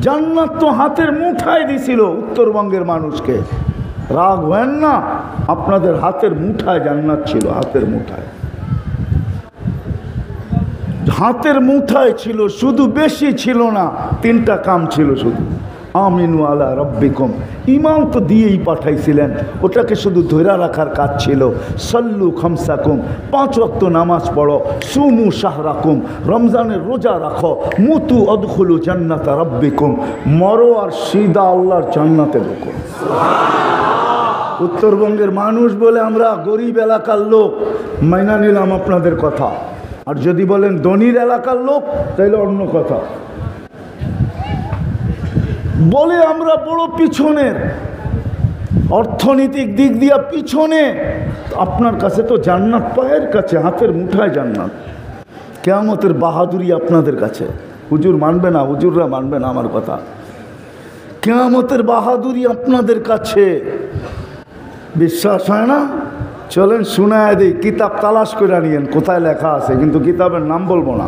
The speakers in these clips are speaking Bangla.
জান্নাত তো হাতের মুঠায় দিছিল উত্তরবঙ্গের মানুষকে। রাগ হয় না, আপনাদের হাতের মুঠায় জান্নাত ছিল, হাতের মুঠায়, হাতের মুঠায় ছিল, শুধু বেশি ছিল না, 3টা কাম ছিল শুধু। আমিনু আলা রব্বিকুম, ইমাম তো দিয়েই পাঠাইছিলেন, ওটাকে শুধু ধৈরা রাখার কাজ ছিল। সল্লু খামসাকুম, 5 ওয়াক্ত নামাজ পড়ো। সুমু শাহরাকুম, রমজানের রোজা রাখো। মুতু অদখুলু জান্নাতা রব্বিকুম, মরো আর সিদা আল্লাহর জান্নাতে ঢোকো। উত্তরবঙ্গের মানুষ বলে আমরা গরিব এলাকার লোক, মাইনা নিলাম আপনাদের কথা। আর যদি বলেন ধনীর এলাকার লোক, তাহলে অন্য কথা। বলে আমরা বড় পিছনের, অর্থনৈতিক দিক দিয়া পিছনে। আপনার কাছে তো জান্নাত পায়ের কাছে, হাতের মুঠায় জান্নাত। কিয়ামতের বাহাদুরি আপনাদের কাছে। হুজুর মানবে না, হুজুররা মানবে না আমার কথা। কিয়ামতের বাহাদুরি আপনাদের কাছে। বিশ্বাস হয় না? চলেন শোনায় দিই, কিতাব তালাশ করে নিয়েন কোথায় লেখা আছে, কিন্তু কিতাবের নাম বলবো না।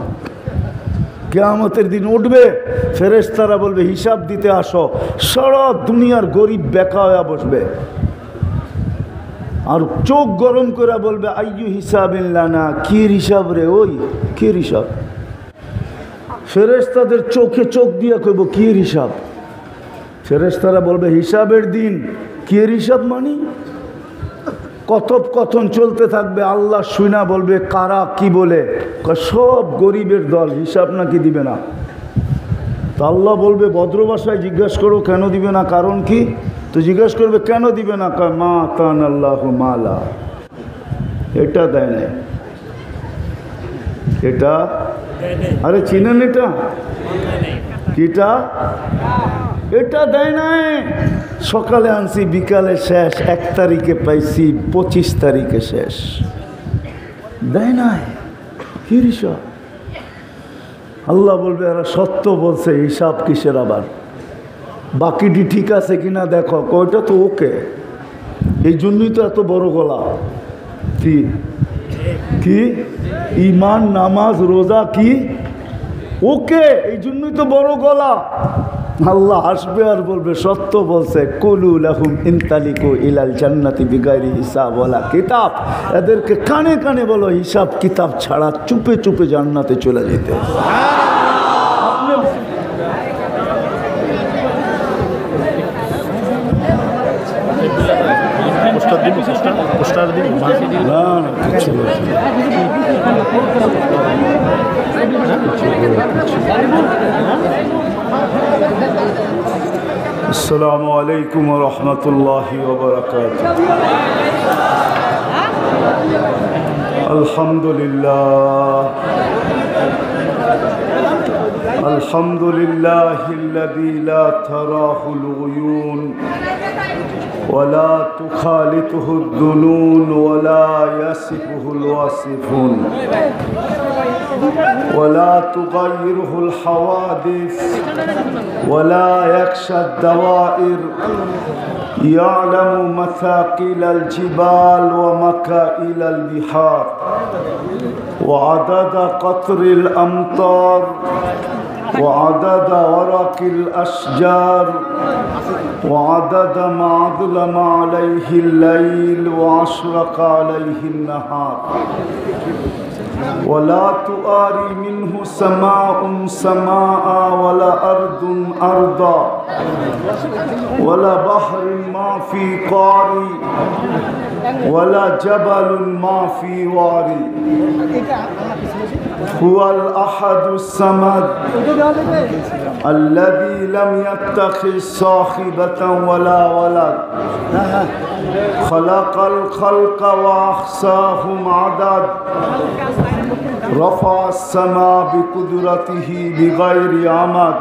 কিয়ামতের দিন উঠবে, ফেরেশতারা বলবে হিসাব দিতে আসো। সারা দুনিয়ার গরিব বেকা হয়ে বসবে, আর চোখ গরম করে বলবে আইয়ু হিসাবিল্লানা, কি হিসাব রে, ওই কি হিসাব। ফেরেশতাদের চোখে চোখ দিয়ে কইব কি হিসাব। ফেরেশতারা বলবে হিসাবের দিন কি হিসাব মানি। কথোপকথন চলতে থাকবে, আল্লাহ শুনা বলবে কারা কি বলে, সব গরিবের দল, হিসাব নাকি দিবে না। তো আল্লাহ বলবে ভদ্র ভাষায় জিজ্ঞাসা করো কেন দিবে না, কারণ কি? তো জিজ্ঞাসা করবে কেন দিবে না, কয় মা তান আল্লাহ মালা, এটা দেয় না, এটা আরে চিনেন এটা কিটা, এটা দেয় নাই। সকালে আনছি, বিকালে শেষ, 1 তারিখে পাইছি, 25 তারিখে শেষ, দেয় নাই। কি হিসাব? আল্লাহ বলবে এরা সত্য বলছে, হিসাব কিসের আবার, বাকিটি ঠিক আছে কিনা দেখো। কয়টা তো ওকে, এই জন্যই তো এত বড় গলা। কি কি ইমান, নামাজ, রোজা কি ওকে, এই জন্যই তো বড় গলা। আল্লাহ হাসবে আর বলবে সত্য বলছে। কুলু লাহুম ইনতালিকু ইলাল জান্নাতি বিগাইরি হিসাব ওয়ালা কিতাব, এদেরকে কানে কানে বলো হিসাব কিতাব ছাড়া চুপে চুপে জান্নাতে চলে যেতে। আসসালামু আলাইকুম ওয়া রাহমাতুল্লাহি ওয়া বারাকাতুহু। আলহামদুলিল্লাহ, আলহামদুলিল্লাহিল্লাযী লা তারাহুল উয়ুন ওয়া লা তুখালিতুহুদ দুনুন ওয়া লা ইয়াসিফুহুল ওয়াসিফুন ওয়া লা তুগায়্যিরুহুল হাওয়াদিস ওয়া লা ইয়াখশাদ দাওয়াইর ইয়ালামু মাসাকিলাল জিবাল ওয়া মাকাইলাল বিহার ওয়া আদাদা কতরিল আমতার ওয়া আদাদা ওয়ারাকিল আশজার ওয়া আদাদা মা আযলামা আলাইহিল লাইল ওয়া আশরাকা আলাইহিন নাহার ولا تؤاري منه سماء سماء ولا أرض أرضا ولا بحر ما في قاري ولا جبل ما في واري هو الأحد الصمد الذي لم يتخذ صاحبة ولا ولد خلق الخلق وأحصاهم عدد رفع السماء بقدرته بغير عمد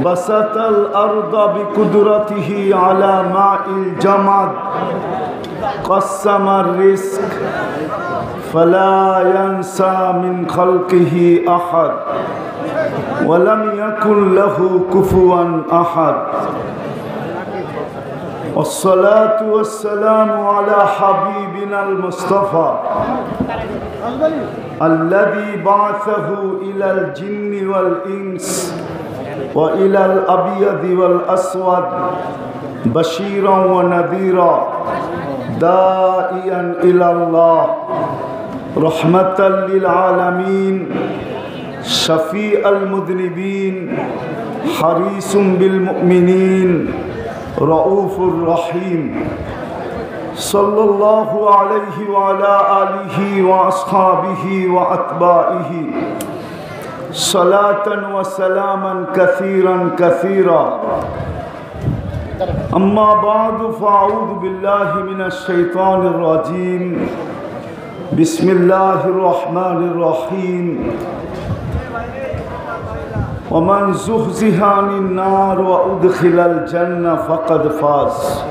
بسط الأرض بقدرته على ماء الجمد قسم الرزق فلا ينسى من خلقه أحد ولم يكن له كفوا أحد والصلاة والسلام على حبيبنا المصطفى الذي بعثه إلى الجن والإنس وإلى الأبيض والأسود بشيرا ونذيرا داعيا إلى الله رحمة للعالمين شفيع المذنبين حريص بالمؤمنين رؤوف رحيم صلى الله عليه وعلى آله وأصحابه وأتباعه صلاة وسلاما كثيرا كثيرا أما بعد فأعوذ بالله من الشيطان الرجيم بسم الله الرحمن الرحيم ومن زحزح عن النار وأدخل الجنة فقد فاز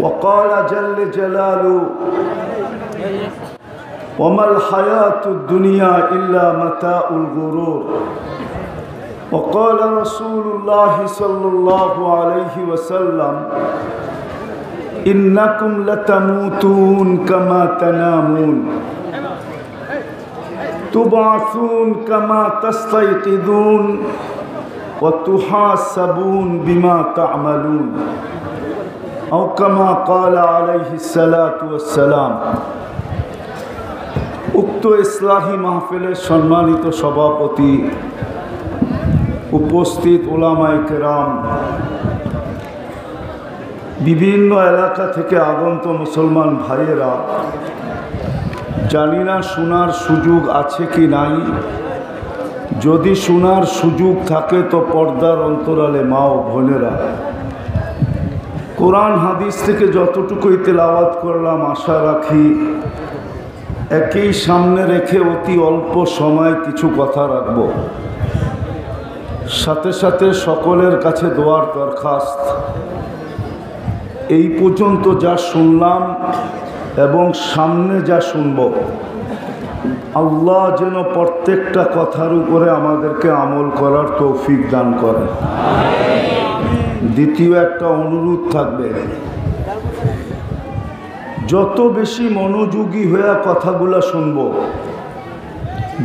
وقال جل جلاله وما الحياة الدنيا إلا متاع الغرور وقال رسول الله صلى الله عليه وسلم إنكم لتموتون كما تنامون تبعثون كما تستيقظون وتحاسبون بما تعملون أو كما قال عليه الصلاة والسلام উক্ত ইসলাহি মাহফিলের সম্মানিত সভাপতি উপস্থিত উলামায়ে কেরাম বিভিন্ন এলাকা থেকে আগত মুসলমান ভাইয়েরা জানি না শোনার সুযোগ আছে কি নাই যদি শোনার সুযোগ থাকে তো পর্দার অন্তরালে মা ও বোনেরা কোরআন হাদিস থেকে যতটুকুই তেলাওয়াত করলাম আশা রাখি একই সামনে রেখে অতি অল্প সময় কিছু কথা রাখব সাথে সাথে সকলের কাছে দোয়ার দরখাস্ত এই পর্যন্ত যা শুনলাম এবং সামনে যা শুনব আল্লাহ যেন প্রত্যেকটা কথার উপরে আমাদেরকে আমল করার তৌফিক দান করেন। দ্বিতীয় একটা অনুরোধ থাকবে, যত বেশি মনোযোগী হয়ে কথাগুলো শুনব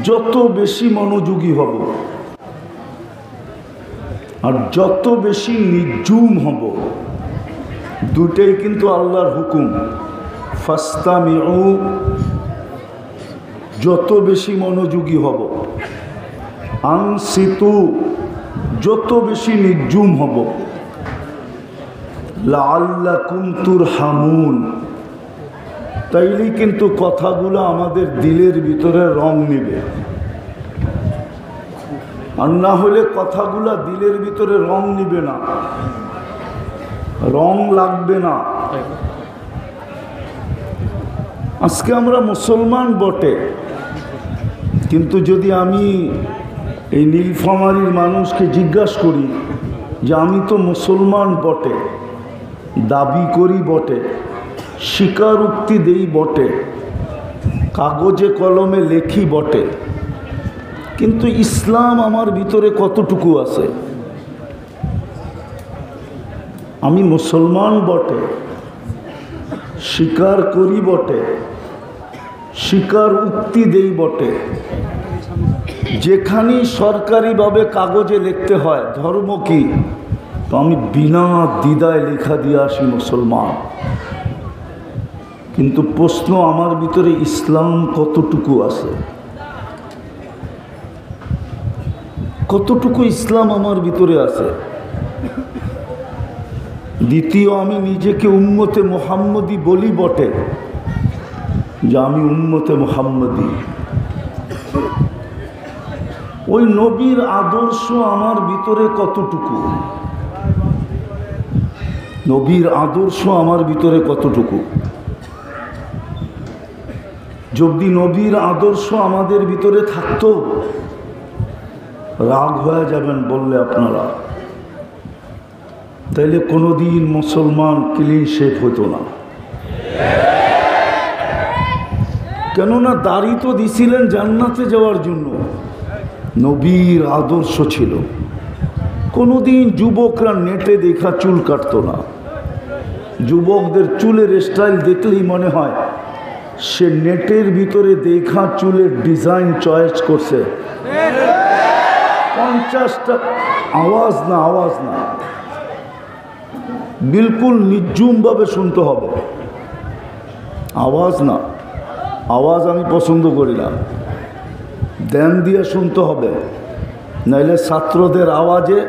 যত বেশি মনোযোগী হব আর যত বেশি নির্জুম হব, দুটেই কিন্তু আল্লাহর হুকুম। ফাস্তামিউ, যত বেশি মনোযোগী হব, আনসিতু, যত বেশি নির্জুম হব, লাআল্লাকুম তুরহামুন, তাইলেই কিন্তু কথাগুলো আমাদের দিলের ভিতরে রং নেবে। আর না হলে কথাগুলো দিলের ভিতরে রং নিবে না, রং লাগবে না। আজকে আমরা মুসলমান বটে, কিন্তু যদি আমি এই নীলফামারীর মানুষকে জিজ্ঞাসা করি যে আমি তো মুসলমান বটে, দাবি করি বটে, স্বীকারোক্তি দেই বটে, কাগজে কলমে লেখি বটে, কিন্তু ইসলাম আমার ভিতরে কতটুকু আছে? আমি মুসলমান বটে, স্বীকার করি বটে, স্বীকার উক্তি দেই বটে, যেখানেই সরকারিভাবে কাগজে লিখতে হয় ধর্ম কি, তো আমি বিনা দ্বিধায় লেখা দিয়ে আসি মুসলমান। কিন্তু প্রশ্ন, আমার ভিতরে ইসলাম কতটুকু আছে? কতটুকু ইসলাম আমার ভিতরে আছে? দ্বিতীয়, আমি নিজেকে উম্মতে মুহাম্মদী বলি বটে, যে আমি উম্মতে মুহাম্মদী। ওই নবীর আদর্শ আমার ভিতরে কতটুকু? নবীর আদর্শ আমার ভিতরে কতটুকু? যদি নবীর আদর্শ আমাদের ভিতরে থাকতো, রাগ হয়ে যাবেন বললে আপনারা, তাইলে কোনোদিন মুসলমান ক্লিন শেপ হতো না। কেননা দাড়ি তো দিছিলেন জান্নাতে যাওয়ার জন্য, নবীর আদর্শ ছিল। কোনোদিন যুবকরা নেটে দেখা চুল কাটতো না। যুবকদের চুলের স্টাইল দেখলেই মনে হয় সে নেটের ভিতরে দেখা চুলের ডিজাইন চয়েস করছে। 50টা আওয়াজ না, আওয়াজ না, বিলকুল নির্জুমভাবে শুনতে হবে। আওয়াজ না, আওয়াজ আমি পছন্দ করি না, ধ্যান দিয়ে শুনতে হবে, নাইলে ছাত্রদের আওয়াজে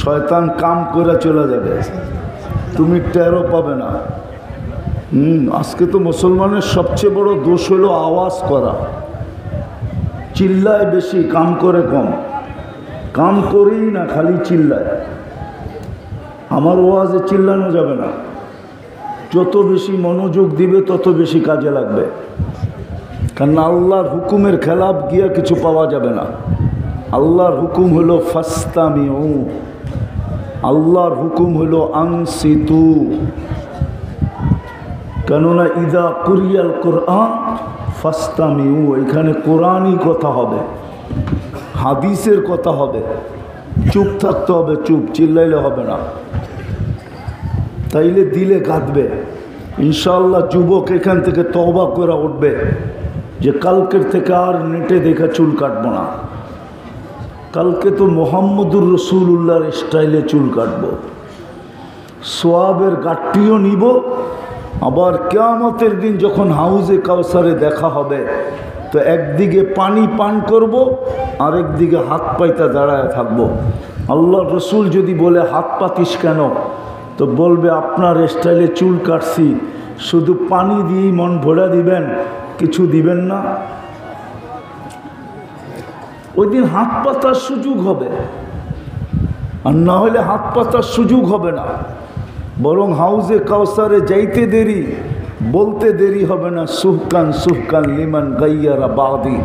শয়তান কাম করে চলে যাবে, তুমি টেরও পাবে না। আজকে তো মুসলমানের সবচেয়ে বড় দোষ হলো আওয়াজ করা, চিল্লায় বেশি, কাম করে কম। কাম করেই না, খালি চিল্লায়। আমার ওয়াজে চিল্লানো যাবে না, যত বেশি মনোযোগ দিবে তত বেশি কাজে লাগবে। কারণ আল্লাহর হুকুমের খেলাফ গিয়া কিছু পাওয়া যাবে না। আল্লাহর হুকুম হলো ফাস্তামিউ, আল্লাহর হুকুম হলো আনসিতু। কেননা ইদা কুরিয়াল কোরআন ফাস্তামিউ, এখানে কোরআনই কথা হবে, হাদিসের কথা হবে, চুপ থাকতে হবে, চুপ, চিল্লাইলে হবে না, তাইলে দিলে কাঁদবে। ইনশাআল্লাহ যুবক এখান থেকে তওবা করে উঠবে যে কালকের থেকে আর নেটে দেখে চুল কাটবো না, কালকে তো মুহাম্মদুর রসুল্লাহর স্টাইলে চুল কাটবো, সোয়াবের গাঠটিও নিব। আবার কিয়ামতের দিন যখন হাউজে কাউসারে দেখা হবে, তো একদিকে পানি পান করব, আরেকদিকে হাত পাইতে দাঁড়ায় থাকবো। আল্লাহ রসুল যদি বলে হাত পাতিস কেন, তো বলবে আপনার স্টাইলে চুল কাটছি, শুধু পানি দিয়েই মন ভরা দিবেন, কিছু দিবেন না। ওই দিন হাত পাতার সুযোগ হবে, আর না হলে হাত পাতার সুযোগ হবে না। বরং হাউজে কাউসারে যাইতে দেরি, বলতে দেরি হবে না, সুহকান সুহকান লিমান গাইয়ারা বাদি,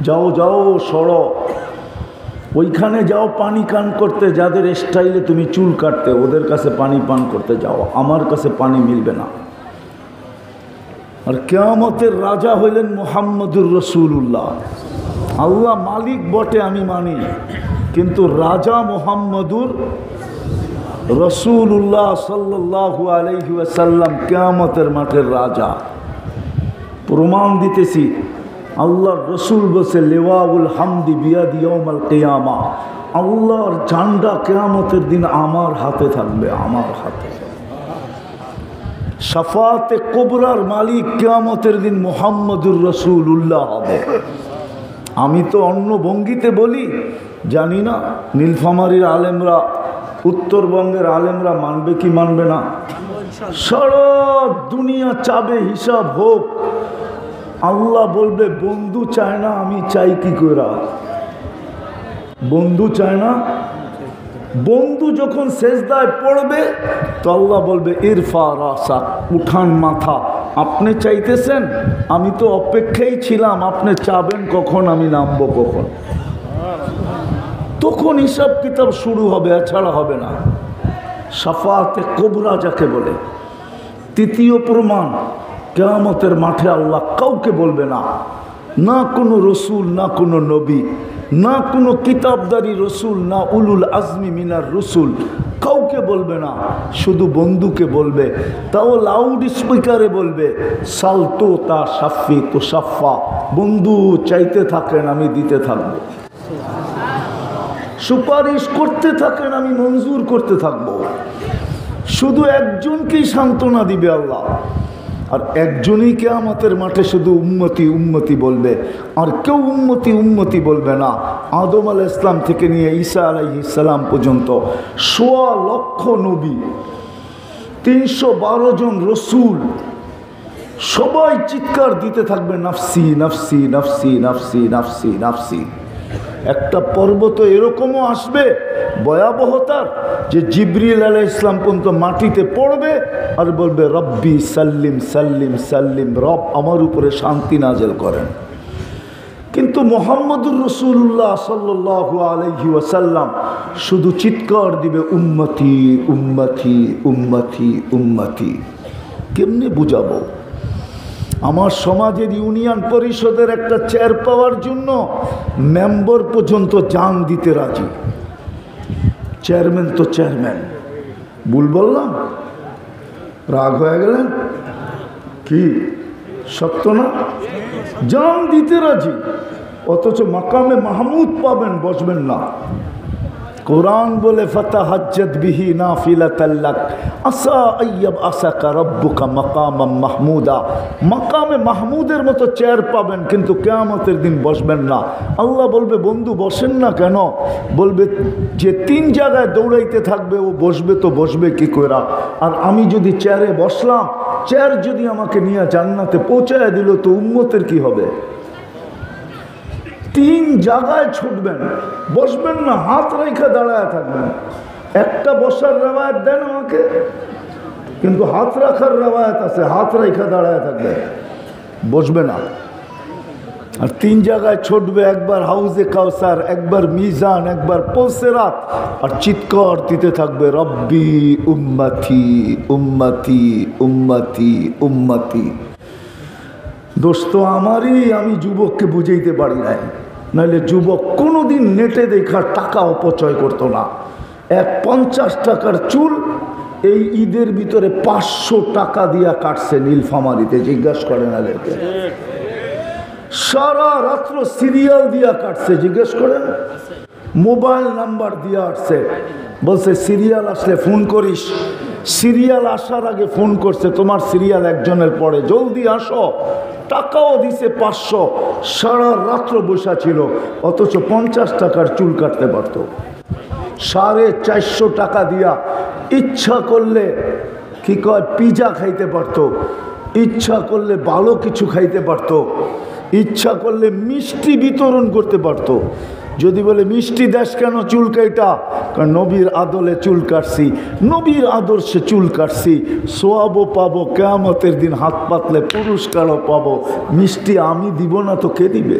যাও যাও সরো, ওইখানে যাও পানি পান করতে, যাদের স্টাইলে তুমি চুল কাটতে, ওদের কাছে পানি পান করতে যাও, আমার কাছে পানি মিলবে না। আর কিয়ামতের রাজা হইলেন মুহাম্মদুর রসুল্লাহ। আল্লাহ মালিক বটে আমি মানি, কিন্তু রাজা মুহাম্মদুর রসুল্লাহ সাল্লাল্লাহু আলাইহি ওয়াসাল্লাম কিয়ামতের মাঠের রাজা। প্রমাণ দিতেছি, আল্লাহর রসুল বসে লেওয়াউল হামদি বিয়াদি ইয়াউমাল কিয়ামা, আল্লাহর ঝান্ডা কিয়ামতের দিন আমার হাতে থাকবে, আমার হাতে। শাফাতে কুবরার মালিক কিয়ামতের দিন মুহাম্মদুর রসুল্লাহ হবে। আমি তো অন্য ভঙ্গিতে বলি, জানি না নীলফামারীর আলেমরা, উত্তরবঙ্গের আলেমরা মানবে কি মানবে না। সারা দুনিয়া চাবে হিসাব হোক, আল্লাহ বলবে বন্ধু চায় না, আমি চাই কি করে। বন্ধু চায় না, বন্ধু যখন সেজদায় পড়বে তো আল্লাহ বলবে ইরফা রাসাক, উঠান মাথা, আপনি চাইতেছেন, আমি তো অপেক্ষাই ছিলাম, আপনি চাবেন কখন, আমি নামবো কখন। তখন হিসাব কিতাব শুরু হবে, এছাড়া হবে না। শাফাতে কুবরা যাকে বলে। তৃতীয় প্রমাণ, কিয়ামতের মাঠে আল্লাহ কাউকে বলবে না, না কোনো রসুল, না কোনো নবী, না কোনো কিতাবদারি রসুল, না উলুল আজমি মিনার রসুল, কাউকে বলবে না, শুধু বন্ধুকে বলবে, তাও লাউড স্পিকারে বলবে সালতো তা সাফি তো সাফা, বন্ধু চাইতে থাকেন, আমি দিতে থাকবো, সুপারিশ করতে থাকেন, আমি মঞ্জুর করতে থাকবো। শুধু একজনকেই সান্ত্বনা দিবে আল্লাহ, আর একজনই কিয়ামতের মাঠে শুধু উম্মতি উম্মতি বলবে, আর কেউ উম্মতি উম্মতি বলবে না। আদম আলাইহিস সালাম থেকে নিয়ে ঈসা আলাইহিস সালাম পর্যন্ত ১৬ লক্ষ নবী, ৩১২ জন রসুল, সবাই চিৎকার দিতে থাকবে নাফসি নাফসি নাফসি নাফসি নাফসি নাফসি। একটা পর্বত এরকমও আসবে ভয়াবহতার, যে জিবরিল আলাইহিস সালাম পর্যন্ত মাটিতে পড়বে আর বলবে রব্বি সাল্লিম সাল্লিম সাল্লিম, রব আমার উপরে শান্তি নাজেল করেন। কিন্তু মুহাম্মদুর রসুল্লাহ সাল্লাল্লাহু আলাইহি ওয়াসাল্লাম শুধু চিৎকার দিবে উম্মতি উম্মতি উম্মতি উম্মতি। কেমনে বুঝাবো? আমার সমাজের ইউনিয়ন পরিষদের একটা চেয়ার পাওয়ার জন্য মেম্বার পর্যন্ত জান দিতে রাজি। চেয়ারম্যান তো চেয়ারম্যান, ভুল বললাম? রাগ হয়ে গেলেন কি? সত্য না? জান দিতে রাজি, অথচ মাকামে মাহমুদ পাবেন, বসবেন না। কোরআন বলে ফাতাহাজ্জাত বিহি নাফিলাতাল লাক আসা আইয়াব আসাকা রাব্বুকা মাকামাম মাহমুদা। মাকামে মাহমুদের মতো চেয়ার পাবেন, কিন্তু কিয়ামতের দিন বসবেন না। আল্লাহ বলবে, বন্ধু বসেন না কেন? বলবে যে 3 জায়গায় দৌড়াইতে থাকবে ও বসবে তো বসবে কি কইরা? আর আমি যদি চেয়ারে বসলাম, চেয়ার যদি আমাকে নিয়ে জান্নাতে পৌঁছায় দিল, তো উম্মতের কি হবে? 3 জায়গায় ছুটবেন, বসবেন না, হাত রেখে দাঁড়ায় থাকবেন। একটা বসার রেওয়ায়ত দেন আমাকে, কিন্তু হাত রাখার রেওয়ায়ত আছে, হাত রেখে দাঁড়ায় থাকবে, বসবে না। আর 3 জায়গায় ছুটবে, একবার হাউজে কাউসার, একবার মিজান, একবার পৌসেরাত, আর চিৎকার দিতে থাকবে রব্বি উম্মতি উম্মতি উম্মতি উম্মতি। দোস্ত আমারই, আমি যুবককে বুঝাইতে পারি নাই, নাহলে যুবক কোনোদিন নেটে দেখার টাকা অপচয় করতো না। 50 টাকার চুল এই ঈদের ভিতরে 500 টাকা দিয়া কাটছে নীলফামারীতে, জিজ্ঞাসা করেন এদেরকে। সারা রাত্র সিরিয়াল দিয়া কাটছে, জিজ্ঞেস করেন। মোবাইল নাম্বার দিয়া আসছে, বলছে সিরিয়াল আসলে ফোন করিস। সিরিয়াল আসার আগে ফোন করছে, তোমার সিরিয়াল একজনের পরে, জলদি আসো। টাকাও দিছে 500, সারা রাত্র বসা ছিল, অথচ 50 টাকার চুল কাটতে পারত। 450 টাকা দিয়া ইচ্ছা করলে কি কয় পিজা খাইতে পারত, ইচ্ছা করলে ভালো কিছু খাইতে পারত, ইচ্ছা করলে মিষ্টি বিতরণ করতে পারত। যদি বলে মিষ্টি দেশ কেন চুল কাইটা? কারণ নবীর আদলে চুল কাটছি, নবীর আদর্শে চুল কাটছি, সোয়াবও পাবো, কিয়ামতের দিন হাত পাতলে পুরস্কারও পাবো। মিষ্টি আমি দিব না তো কে দিবে?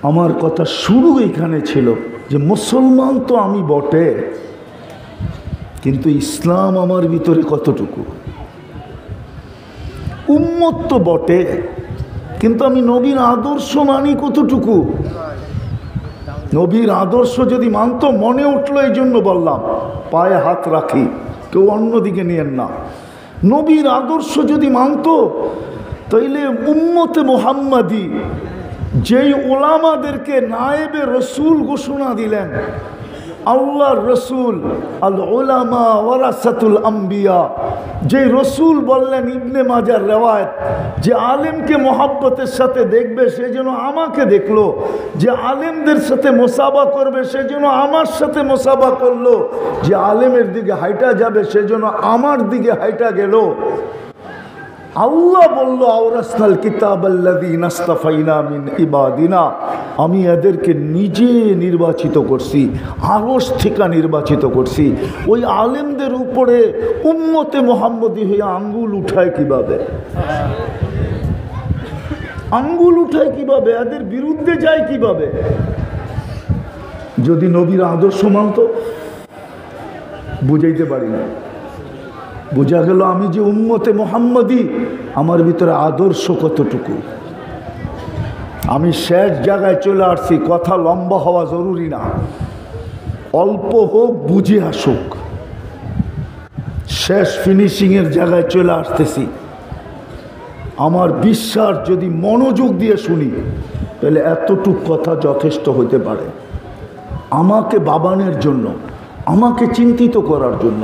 আমার কথা শুরু এখানে ছিল যে মুসলমান তো আমি বটে, কিন্তু ইসলাম আমার ভিতরে কতটুকু? উম্মত তো বটে, কিন্তু আমি নবীর আদর্শ মানি কতটুকু? নবীর আদর্শ যদি মানতো, মনে উঠলো এই জন্য বললাম, পায়ে হাত রাখি, কেউ অন্যদিকে নিয়েন না। নবীর আদর্শ যদি মানতো, তাইলে উম্মতে মুহাম্মাদি যেই ওলামাদেরকে নায়েবে রসুল ঘোষণা দিলেন, আল্লাহর রসুল, আল উলামা ওয়ারাসাতুল আম্বিয়া, যে রসুল বললেন ইবনে মাজার রেওয়ায়েত, যে আলেমকে মোহাব্বতের সাথে দেখবে সে যেন আমাকে দেখলো, যে আলেমদের সাথে মোসাবা করবে সে যেন আমার সাথে মোসাবা করলো, যে আলেমের দিকে হাইটা যাবে সে যেন আমার দিকে হাইটা গেল। আল্লাহ বলল আওরাসনাল কিতাবাল্লাযীনা ইসতাফাইনা মিন ইবাদিনা, আমি এদেরকে নিজে নির্বাচিত করছি, আরশ থেকে নির্বাচিত করছি। ওই আলেমদের উপরে উম্মতে মুহাম্মদী হয়ে আঙ্গুল উঠায় কিভাবে? আঙ্গুল উঠায় কিভাবে? এদের বিরুদ্ধে যায় কিভাবে? যদি নবীর আদর্শ মানত, বুঝাইতে পারি না। বোঝা গেল আমি যে উম্মতে মুহাম্মদী, আমার ভিতরে আদর্শ কতটুকু। আমি শেষ জায়গায় চলে আসছি, কথা লম্বা হওয়া জরুরি না, অল্প হোক বুঝে আসুক। শেষ ফিনিশিংয়ের জায়গায় চলে আসতেছি। আমার বিশ্বাস যদি মনোযোগ দিয়ে শুনি, তাহলে এতটুক কথা যথেষ্ট হতে পারে আমাকে বাবানের জন্য, আমাকে চিন্তিত করার জন্য।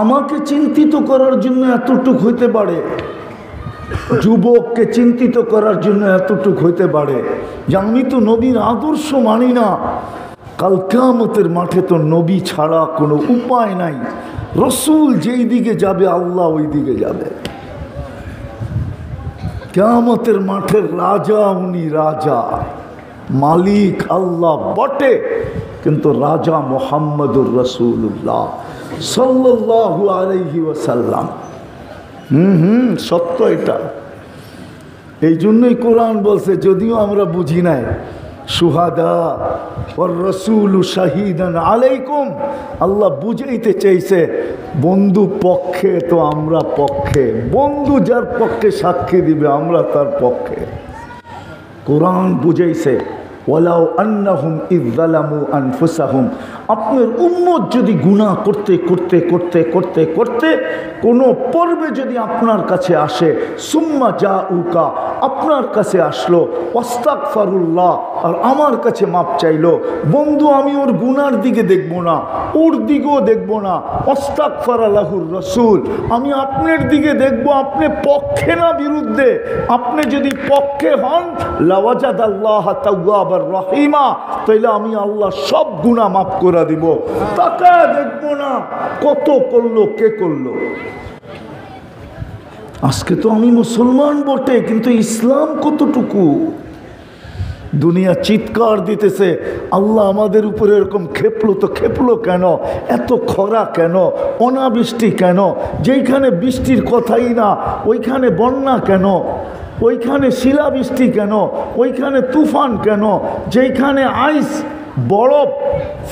আমাকে চিন্তিত করার জন্য এতটুক হইতে পারে, যুবককে চিন্তিত করার জন্য এতটুক হইতে পারে যে আমি তো নবীর আদর্শ মানি না। কাল কিয়ামতের মাঠে তো নবী ছাড়া কোনো উপায় নাই। রসুল যেই দিকে যাবে আল্লাহ ওই দিকে যাবে। কিয়ামতের মাঠের রাজা উনি, রাজা মালিক আল্লাহ বটে, কিন্তু রাজা মুহাম্মদুর রাসূলুল্লাহ সাল্লাল্লাহু আলাইহি ওয়াসাল্লাম। সত্য এটা। এই জন্যই কোরআন বলছে, যদিও আমরা বুঝি নাই, শুহাদা ওয়ার রাসূলু শাহিদান আলাইকুম। আল্লাহ বুঝাইতে চাইছে বন্ধু পক্ষে তো আমরা পক্ষে, বন্ধু যার পক্ষে সাক্ষী দিবে আমরা তার পক্ষে। কোরআন বুঝাইছে ওয়ালাউ আন্নাহুম ইয যালামু আনফুসাহুম, আপনার উম্মত যদি গুনাহ করতে করতে করতে করতে করতে কোনো পর্বে যদি আপনার কাছে আসে, সুম্মা জাউকা, আপনার কাছে আসলো, আস্তাগফিরুল্লাহ, আর আমার কাছে মাপ চাইলো, বন্ধু আমি ওর গুনার দিকে দেখব না, ওর দিকেও দেখব না, আস্তাগফারা লাহুর রাসূল, আমি আপনার দিকে দেখব, আপনি পক্ষে না বিরুদ্ধে। আপনি যদি পক্ষে হন, লাওয়াজাদাল্লাহ তাওয়াবার রহিমা, তাইলে আমি আল্লাহ সব গুনাহ মাফ করে দিব। টাকা দেখব না কত করলো, কে করলো। আজকে তো আমি মুসলমান বটে, কিন্তু ইসলাম কতটুকু। দুনিয়া চিৎকার দিতেছে, আল্লাহ আমাদের উপরে এরকম খেপলো তো খেপলো কেন, এত খরা কেন, অনাবৃষ্টি কেন, যেইখানে বৃষ্টির কথাই না ওইখানে বন্যা কেন, ওইখানে শিলাবৃষ্টি কেন, ওইখানে তুফান কেন, যেইখানে আইস বরফ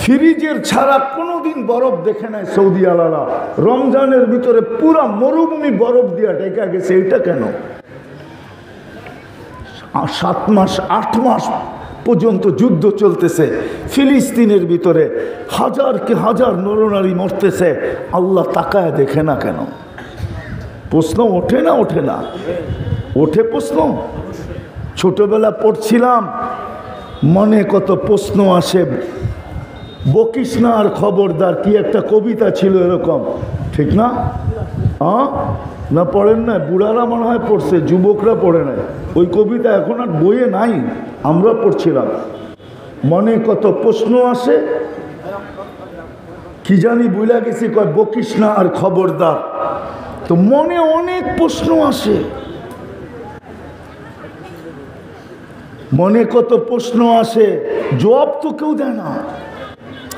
ফ্রিজের ছাড়া কোনোদিন বরফ দেখে নাই সৌদি আলারা, রমজানের ভিতরে পুরা মরুভূমি বরফ দিয়া ঢেকে গেছে, এটা কেন? 7 মাস 8 মাস পর্যন্ত যুদ্ধ চলতেছে ফিলিস্তিনের ভিতরে, হাজার কি হাজার নরনারী মরতেছে, আল্লাহ তাকায় দেখে না কেন? প্রশ্ন ওঠে না? ওঠে না? ওঠে প্রশ্ন। ছোটবেলা পড়ছিলাম, মনে কত প্রশ্ন আসে, বকিস না আর খবরদার, কি একটা কবিতা ছিল এরকম, ঠিক না? হ্যাঁ না, পড়েন না? বুড়ারা মনে হয় পড়ছে, যুবকরা পড়ে নাই। ওই কবিতা এখন আর বইয়ে নাই, আমরা পড়ছিলাম। মনে কত প্রশ্ন আসে, কি জানি বুঝলা গেছি, কয় বকিস না আর খবরদার। তো মনে অনেক প্রশ্ন আসে, মনে কত প্রশ্ন আসে, জবাব তো কেউ দেয় না।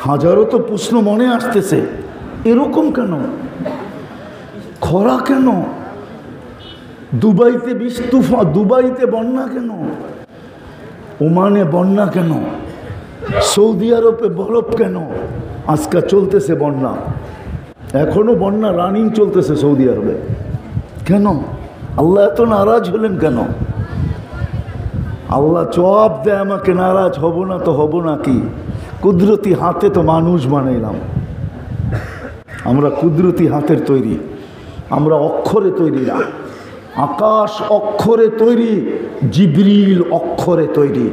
হাজারো তো প্রশ্ন মনে আসতেছে, এরকম কেন, খরা কেন, দুবাইতে তুফান, দুবাইতে বন্যা কেন, ওমানে বন্যা কেন, সৌদি আরবে বরফ কেন, আজকাল চলতেছে বন্যা, এখনো বন্যা রানিং চলতেছে সৌদি আরবে, কেন? আল্লাহ এত নারাজ হলেন কেন? আল্লাহ জবাব দেয় আমাকে, নারাজ হব না তো হব না কি? কুদরতি হাতে তো মানুষ বানাইলাম, আমরা কুদরতি হাতের তৈরি, আমরা অক্ষরে তৈরি না। আকাশ অক্ষরে তৈরি, জিবরিল অক্ষরে তৈরি,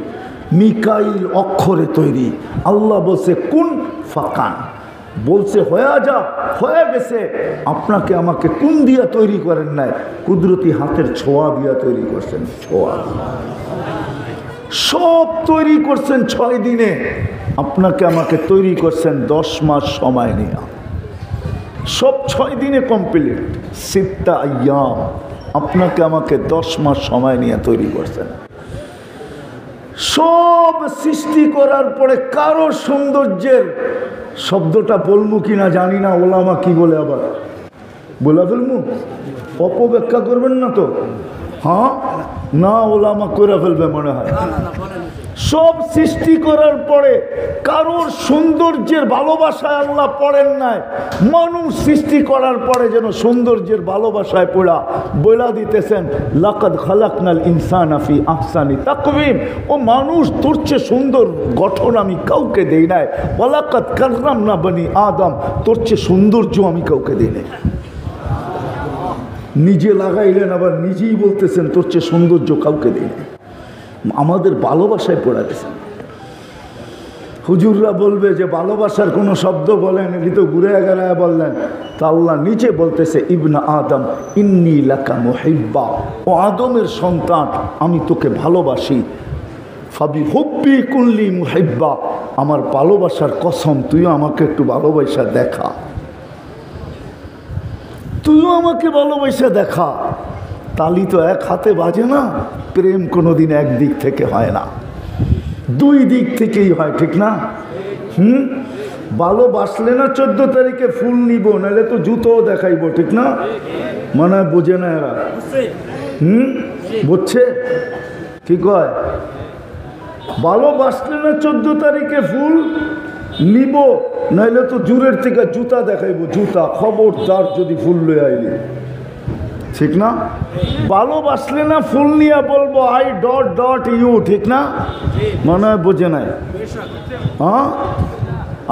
মিকাইল অক্ষরে তৈরি। আল্লাহ বলছে কুন ফাকান, বলছে হয়ে যা, হয়ে গেছে। আপনাকে আমাকে কোন দিয়া তৈরি করেন নাই? কুদরতি হাতের ছোঁয়া দিয়া তৈরি করছেন। ছোঁয়া সব তৈরি করছেন 6 দিনে, আপনাকে আমাকে তৈরি করছেন 10 মাস সময় নিয়ে, সব 6 দিনে কমপ্লিট। 6 আইয়াম, আপনাকে আমাকে 10 মাস সময় নিয়ে তৈরি করছেন। সব সৃষ্টি করার পরে কারো সৌন্দর্যের শব্দটা বলবো কিনা জানি না, ওলামা কি বলে আবার বলে ফেলবো, অপব্যাখ্যা করবেন না তো? হ্যাঁ না, ওলামা করে ফেলবে মনে হয়। সব সৃষ্টি করার পরে কারোর সৌন্দর্যের ভালোবাসায় আল্লাহ পড়েন নাই, মানুষ সৃষ্টি করার পরে যেন সৌন্দর্যের ভালোবাসায় পড়া বইলা দিতেছেন, লাকাদ খালাকনাল ইনসানা ফি আহসানি তাকওয়িম, ও মানুষ তোর চেয়ে সুন্দর গঠন আমি কাউকে দেই নাই, ওয়ালাকাদ কাররামনা বনি আদম, তোর চেয়ে সৌন্দর্য আমি কাউকে দেই নাই। নিজে লাগাইলেন, আবার নিজেই বলতেছেন তোর চেয়ে সৌন্দর্য কাউকে দেই নাই। আমাদের ভালোবাসায় পড়া গেছে। হুজুররা বলবে যে ভালোবাসার কোনো শব্দ বলেন, এটি তো ঘুরে গেড়ায় বললেন। তা আল্লাহ নিচে বলতেছে, ইবনা আদম ইন্নী লাকা মুহিব্বা, ও আদমের সন্তান আমি তোকে ভালোবাসি। ফাবি হুব্বি কুল্লি মুহিব্বা, আমার ভালোবাসার কসম তুইও আমাকে একটু ভালোবাসা দেখা, তুইও আমাকে ভালোবাসা দেখা। তালি তো এক হাতে বাজে না, প্রেম কোনোদিন একদিক থেকে হয় না, 2 দিক থেকেই হয়, ঠিক না? ভালোবাসলে না 14 তারিখে ফুল নিব, নাহলে তো জুতোও দেখাইব, ঠিক না? মনে হয় বোঝে না এরা। বুঝছে কি কয়? ভালোবাসলে না 14 তারিখে ফুল নিব, নাহলে তো জুরের থেকে জুতা দেখাইব, জুতা। খবরদার যদি ফুল লয়ে আইলি, ঠিক না? ভালোবাসলে না ফুল নিয়ে বলবো আই ডট ডট ইউ, ঠিক না? মনে হয় বোঝে নাই। হ্যাঁ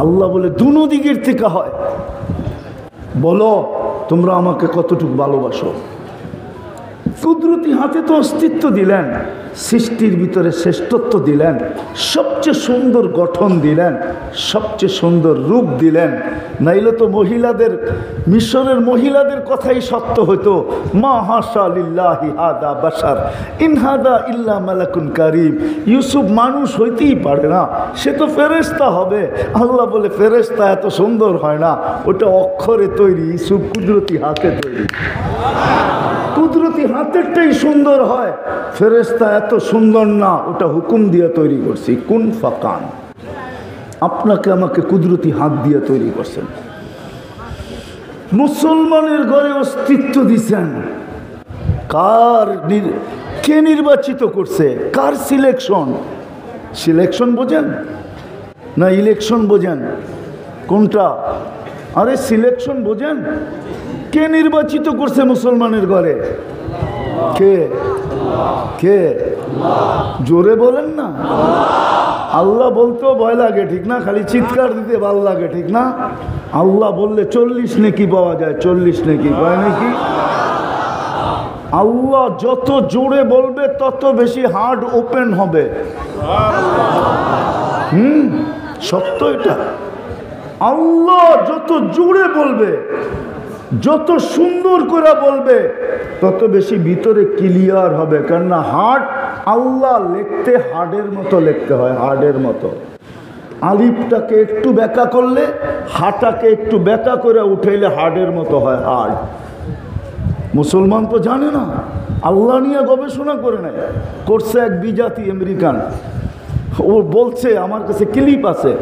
আল্লাহ বলে দুনো দিকের থেকে হয়। বলো তোমরা আমাকে কতটুকু ভালোবাসো। কুদরতি হাতে তো অস্তিত্ব দিলেন, সৃষ্টির ভিতরে শ্রেষ্ঠত্ব দিলেন, সবচেয়ে সুন্দর গঠন দিলেন, সবচেয়ে সুন্দর রূপ দিলেন। নাইলে তো মহিলাদের, মিশরের মহিলাদের কথাই সত্য হতো, মা হাশা লিল্লাহি হাদা বাশার ইন হাদা ইল্লা মালাকুন কারীম। ইউসুফ মানুষ হইতেই পারে না, সে তো ফেরেশতা হবে। আল্লাহ বলে ফেরেশতা এত সুন্দর হয় না, ওটা অক্ষরে তৈরি, ইউসুফ কুদরতি হাতে তৈরি। কুদরতি হাতেরটাই সুন্দর হয়, ফেরেশতা এত সুন্দর না, ওটা হুকুম দিয়ে তৈরি করছি। কুন ফাকান, আপনাকে আমাকে কুদরতি হাত দিয়ে তৈরি করছেন। মুসলমানের ঘরে অস্তিত্ব দিছেন। কে নির্বাচিত করছে? Car selection? সিলেকশন বোঝেন না ইলেকশন বোঝেন? কোনটা? আরে সিলেকশন বোঝেন? কে নির্বাচিত করছে মুসলমানের ঘরে? কে? কে? জোরে বলেন না। আল্লাহ বলতেও ভয় লাগে, ঠিক না? খালি চিৎকার দিতে ভালো লাগে, ঠিক না? আল্লাহ বললে 40 নেকি পাওয়া যায়, 40 নেকি পায় নাকি? আল্লাহ যত জোরে বলবে তত বেশি হার্ট ওপেন হবে। সত্য এটা। আল্লাহ যত জোরে বলবে, যত সুন্দর করে বলবে, তত বেশি ভিতরে ক্লিয়ার হবে। কেননা হার্ট, আল্লাহ লিখতে হার্ডের মতো লিখতে হয়, হার্ডের মতো। আলিফটাকে একটু ব্যাকা করলে, হাটাকে একটু ব্যাকা করে উঠাইলে হার্ডের মতো হয়, হার্ড। মুসলমান তো জানে না, আল্লাহ নিয়ে গবেষণা করে নেয়। করছে এক বিজাতি আমেরিকান, ও বলছে, আমার কাছে ক্লিপ আছে,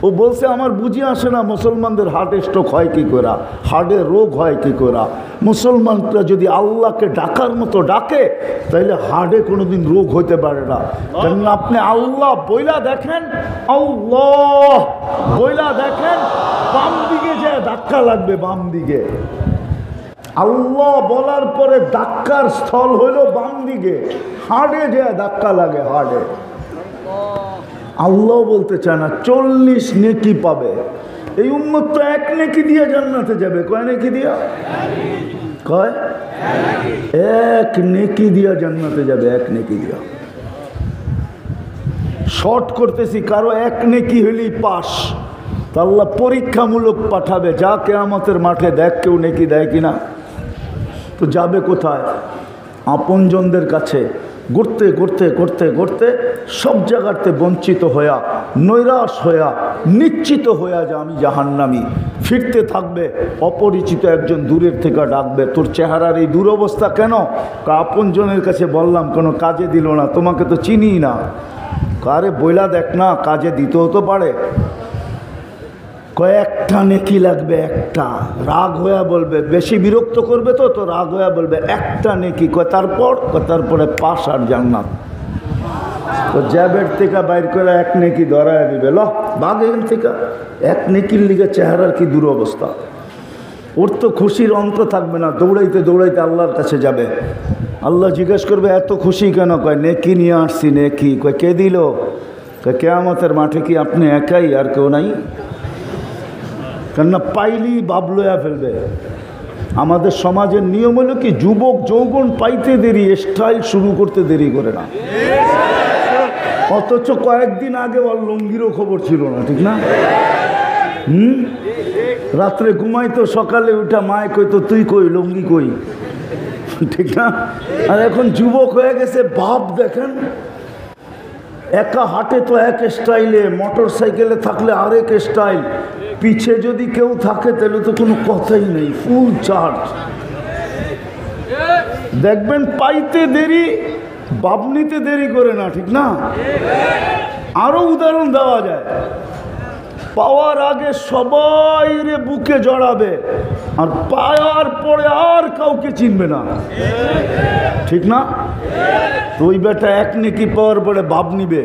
ও বলছে আমার বুঝে আসে না মুসলমানদের হার্ট স্ট্রোক হয় কি করে, হার্টের রোগ হয় কি করে। মুসলমানরা যদি আল্লাহকে ডাকার মতো ডাকে, তাইলে হার্টে কোনোদিন রোগ হইতে পারে না। কারণ আপনি আল্লাহ বইলা দেখেন, আল্লাহ বইলা দেখেন, বাম দিকে যে ধাক্কা লাগবে, বাম দিকে। আল্লাহ বলার পরে ধাক্কার স্থল হইল বাম দিকে, হার্টে যে ধাক্কা লাগে, হার্টে। আল্লাহ বলতে চায় না 40 নেকি পাবে। এই উম্মত তো 1 নেকি দিয়ে জান্নাতে যাবে। কয় নেকি দিয়া? কয় 1 নেকি দিয়া জান্নাতে যাবে, 1 নেকি দিয়া। শর্ট করতেছি, কারো 1 নেকি হলেই পাস। তা আল্লাহ পরীক্ষামূলক পাঠাবে, যা কিয়ামতের মাঠে দেখ কেউ নেকি দেয় কিনা। তো যাবে কোথায়? আপনজনদের কাছে। ঘুরতে ঘুরতে ঘুরতে ঘুরতে সব জায়গাতে বঞ্চিত হইয়া, নৈরাশ হইয়া, নিশ্চিত হইয়া যে আমি জাহান্নামী। ফিরতে থাকবে, অপরিচিত একজন দূরের থেকে ডাকবে, তোর চেহারার এই দুরবস্থা কেন? আপনজনের কাছে বললাম, কোনো কাজে দিল না, তোমাকে তো চিনি না। আরে বইলা দেখ না, কাজে দিতেও তো পারে। কয়েকটা নেকি লাগবে, একটা। রাগ হইয়া বলবে, বেশি বিরক্ত করবে তো রাগ হইয়া বলবে একটা নেকি। তারপরে পাস আর জান্নাত। তো জ্যাবের থেকে বাইর করে 1 নেকি ধরায় দিবে, ল বাঘ এখান থেকে। 1 নেকির লিগে চেহারার কি দুরবস্থা। ওর তো খুশির অন্ত থাকবে না, দৌড়াইতে দৌড়াইতে আল্লাহর কাছে যাবে। আল্লাহ জিজ্ঞেস করবে, এত খুশি কেন? কয় নেকি নিয়ে আসছি। নেকি? কয় কে দিল? কয় কিয়ামতের মাঠে কি আপনি একাই, আর কেউ নাই? কেননা পাইলেই বাপ লইয়া ফেলবে। আমাদের সমাজের নিয়ম হলো কি, যুবক যৌবন পাইতে দেরি, স্টাইল শুরু করতে দেরি করে না। অথচ কয়েকদিন আগে ওর লুঙ্গিরও খবর ছিল না, ঠিক না? রাত্রে ঘুমাইতো, সকালে উঠা মায় কইতো, তুই কই লুঙ্গি কই, ঠিক না? আর এখন যুবক হয়ে গেছে, বাপ দেখেন একা হাঁটে তো এক স্টাইলে, মোটর সাইকেলে থাকলে আরেক স্টাইল, পিছে যদি কেউ থাকে তাহলে তো কোনো কথাই নেই, ফুল চার্জ। দেখবেন পাইতে দেরি, বাপ নিতে দেরি করে না, ঠিক না? আরো উদাহরণ দেওয়া যায়। পাওয়ার আগে সবাই রে বুকে জড়াবে, আর পাওয়ার পরে আর কাউকে চিনবে না, ঠিক না? তো ওই বেটা 1 নেকি পাওয়ার পরে বাপ নিবে,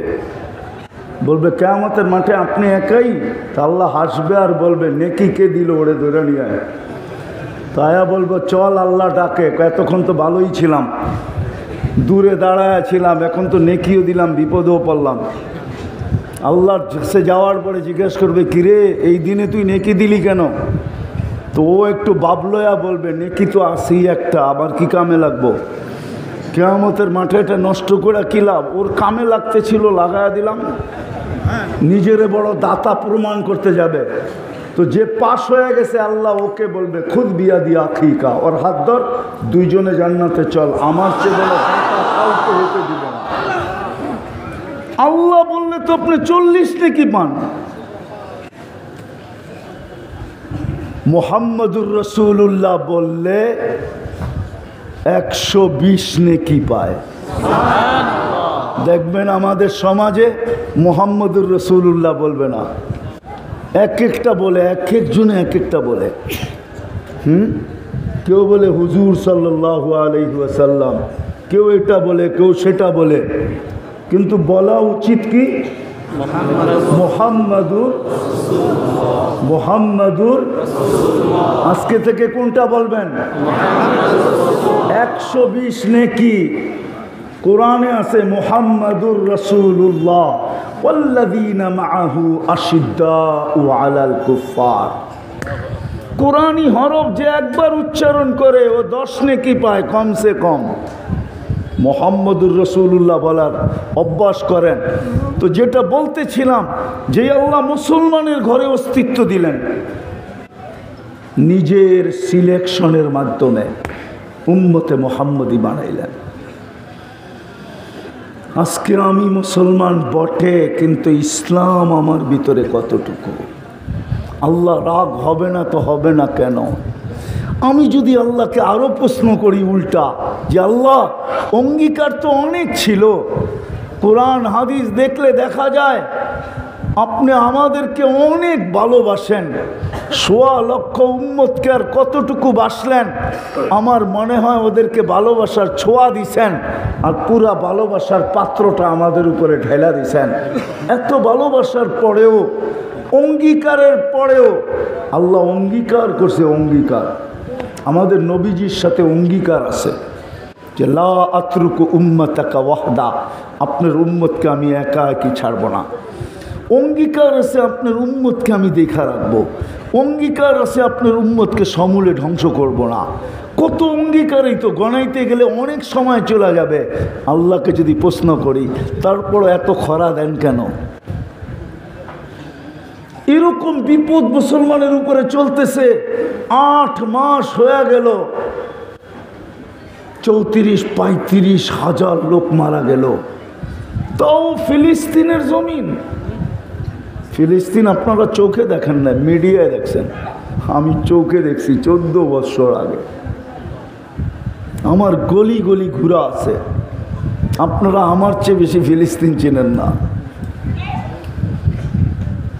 বলবে কিয়ামতের মাঠে আপনি একাই। তা আল্লাহ হাসবে আর বলবে, নেকি কে দিল? ওরে ধরে নিয়ে আয়। তায়া বলবো, চল আল্লাহ ডাকে। এতক্ষণ তো ভালোই ছিলাম, দূরে দাঁড়ায় ছিলাম, এখন তো নেকিও দিলাম, বিপদেও পড়লাম। আল্লাহর কাছে যাওয়ার পরে জিজ্ঞেস করবে, কিরে এই দিনে তুই নেকি দিলি কেন? তো ও একটু বাবলয়া বলবে, নেকি তো আসি একটা, আবার কি কামে লাগবো? কিয়ামতের মাঠে এটা নষ্ট করে কি লাভ? ওর কামে লাগতে ছিল, লাগায়া দিলাম। নিজেরে বড় দাতা প্রমাণ করতে যাবে। তো যে পাশ হয়ে গেছে আল্লাহ ওকে বলবে, খুদ বিয়া দিয়া আখিকা, ওর হাত ধর, দুইজনে জান্নাতে চল, আমার চেয়ে বড় দাতা কাউকে হতে দিবে না। আল্লাহ বললে তো আপনি 40 নেকি পান। মুহাম্মদুর রাসূলুল্লাহ বললে 120 নেকি পায়। দেখবেন আমাদের সমাজে মুহাম্মদুর রাসূলুল্লাহ বলবে না, এক একটা বলে, এক একজনে এক একটা বলে। কেউ বলে হুজুর সাল্লাল্লাহু আলাইহি ওয়াসাল্লাম, কেউ এটা বলে, কেউ সেটা বলে, কিন্তু বলা উচিত কি মুহাম্মাদুর। আজকে থেকে কোনটা বলবেন? 120 নেকি কোরআনে আছে, মুহাম্মাদুর রাসূলুল্লাহ ওয়াল্লাযীনা মাআহু আশিদ্দাউ আলাল কুফফার। কোরআনি হরফ যে একবার উচ্চারণ করে ও 10 নেকি পায় কমসে কম। মুহাম্মদুর রাসূলুল্লাহ বলার অভ্যাস করেন। তো যেটা বলতেছিলাম, যে আল্লাহ মুসলমানের ঘরে অস্তিত্ব দিলেন নিজের সিলেকশনের মাধ্যমে, উম্মতে মুহাম্মদী বানাইলেন। আজকে আমি মুসলমান বটে, কিন্তু ইসলাম আমার ভিতরে কতটুকু? আল্লাহ রাগ হবে না তো হবে না কেন? আমি যদি আল্লাহকে আরো প্রশ্ন করি উল্টা, যে আল্লাহ অঙ্গীকার তো অনেক ছিল, কোরআন হাদিস দেখলে দেখা যায় আপনি আমাদেরকে অনেক ভালোবাসেন, 1.25 লক্ষ উম্মতকে আর কতটুকু বাসলেন? আমার মনে হয় ওদেরকে ভালোবাসার ছোঁয়া দিছেন, আর পুরা ভালোবাসার পাত্রটা আমাদের উপরে ঢেলা দিছেন। এত ভালোবাসার পরেও, অঙ্গীকারের পরেও আল্লাহ অঙ্গীকার করছে। অঙ্গীকার আমাদের নবীজির সাথে অঙ্গীকার আছে যে লা আতরুকু উম্মাতাকা ওয়াহদা, আপনার উম্মতকে আমি একা একই ছাড়ব না। অঙ্গীকার আছে আপনার উম্মতকে আমি দেখা রাখবো। অঙ্গীকার আছে আপনার উম্মতকে সমূলে ধ্বংস করব না। কত অঙ্গীকারই তো গণাইতে গেলে অনেক সময় চলে যাবে। আল্লাহকে যদি প্রশ্ন করি, তারপর এত খরা দেন কেন? এরকম বিপদ মুসলমানের উপরে চলতেছে। 8 মাস হয়ে গেল, 34-35 হাজার লোক মারা গেল। তাও ফিলিস্তিনের জমিন, ফিলিস্তিন আপনারা চোখে দেখেন না, মিডিয়ায় দেখছেন। আমি চোখে দেখছি 14 বছর আগে। আমার গলি গলি ঘুরা আছে। আপনারা আমার চেয়ে বেশি ফিলিস্তিন চেনেন না।